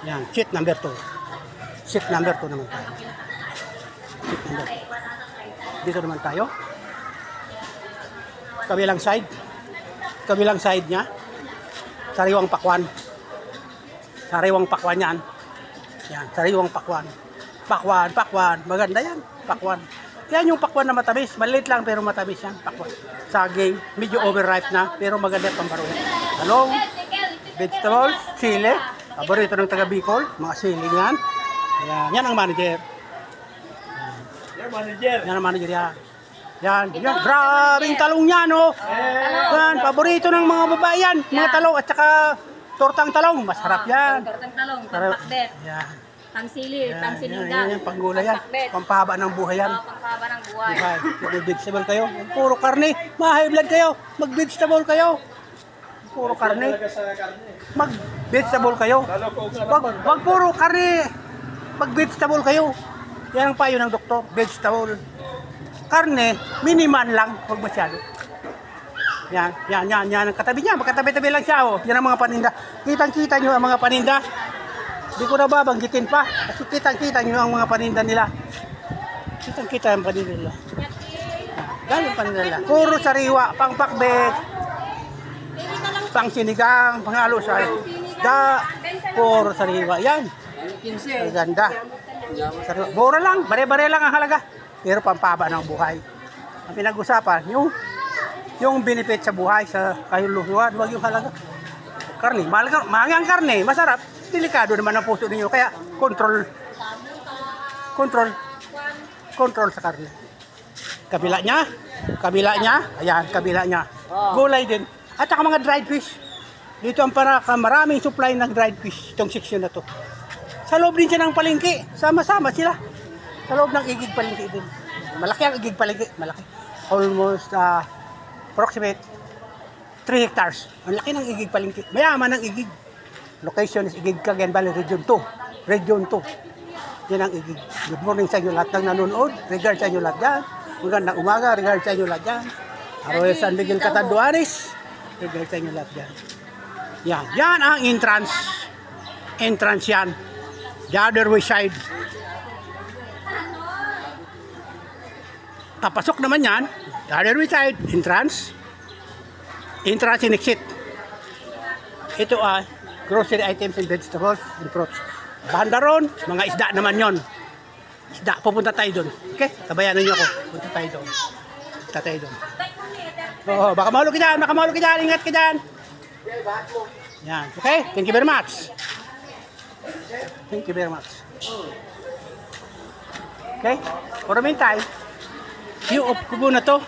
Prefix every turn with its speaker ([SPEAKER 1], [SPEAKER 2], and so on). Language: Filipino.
[SPEAKER 1] Yan, sheet number 2. Sheet number 2 naman tayo. Sheet number 2. Dito naman tayo. Kabilang side. Kabilang side niya. Sariwang pakwan. Sariwang pakwan yan. Yan, sariwang pakwan. Pakwan, pakwan. Maganda yan, pakwan. Yan yung pakwan na matamis. Maliit lang pero matamis yan, pakwan. Saging, medyo overripe na pero maganda pambaruan. Talong, vegetables, chili. Paborito ng taga Bicol, mga siling yan. Yan, yan ang manager.
[SPEAKER 2] Yan, manager.
[SPEAKER 1] Yan ang manager yan. Yan, yan. Grabing talong yan, oh. Yan, paborito ng mga babae yan. Mga talong at saka tortang talong. Masarap yan.
[SPEAKER 3] Tortang talong,
[SPEAKER 1] Sarap.
[SPEAKER 3] pampakdet,
[SPEAKER 1] Yan.
[SPEAKER 3] tangsili,
[SPEAKER 1] Yan,
[SPEAKER 3] tangsiligang.
[SPEAKER 1] yan, panggulay yan.
[SPEAKER 3] pampakdet.
[SPEAKER 1] Pampahaba ng buhay yan.
[SPEAKER 3] Pangkaba ng buhay.
[SPEAKER 1] Buhay. Mag-vegetable kayo. Puro karne. Ma-high blood kayo. Mag-vegetable kayo. Puro karne.
[SPEAKER 2] Talaga sa karne.
[SPEAKER 1] Mag-vegetable kayo.
[SPEAKER 2] Lalo ko
[SPEAKER 1] Wag puro karne. Mag-vegetable kayo. Yan ang payo ng doktor. Vegetable. Karne, minimal lang. Huwag masyado. Yan. Ang katabi niya. Magkatabi-tabi lang siya. Oh. Yan ang mga paninda. Kitang-kita nyo ang mga paninda. Di ko na babanggitin pa. Kasi kitang-kita nyo ang mga paninda nila. Kitang-kita ang paninda nila. Yan yung paninda nila. Puro sariwa, pangpakbet, pang sinigang, panghalo sa da, puro sariwa. Yan. Ang ganda. Sariwa. Mura lang, bare-bare lang ang halaga. Pero pampaba ng buhay. Ang pinag-usapan, yung benefit sa buhay, sa kahulugan, huwag yung halaga. Karne, mahal ang karne, masarap. Delikado naman ang puso ninyo. Kaya, control sa karne. Kabila niya, ayan, kabila niya. Gulay din. At saka mga dried fish. Dito ang maraming supply ng dried fish, itong section na to. Sa loob din siya ng palengke, sama-sama sila. Sa loob ng igig palengke din. Malaki ang igig palengke, malaki. Almost, approximate 3 hectares. Ang laki ng igig palengke. Mayaman ang igig. Location is Igig, Cagayan Valley, Region 2. Region 2. Yan ang igig. Good morning sa inyo lahat ng nanonood. Regard sa inyo lahat dyan. Magandang umaga. Regard sa inyo lahat dyan. Arroyo San Miguel Catanduanes. Regard sa inyo lahat dyan. Yan. Yan ang entrance. Entrance yan. The other way side. Papasok naman yan. The other way side. Entrance. Entrance and exit. Ito ay grocery items and vegetables and fruits. Banda ron, mga isda naman yon. Isda, pupunta tayo doon. Okay? Tabayanan niyo ako. Punta tayo doon. Punta tayo doon. Oo, baka mahulog ka dyan. Ingat ka dyan. Yan. Okay? Thank you very much. Thank you very much. Okay? For the meantime, view of Kubo na to.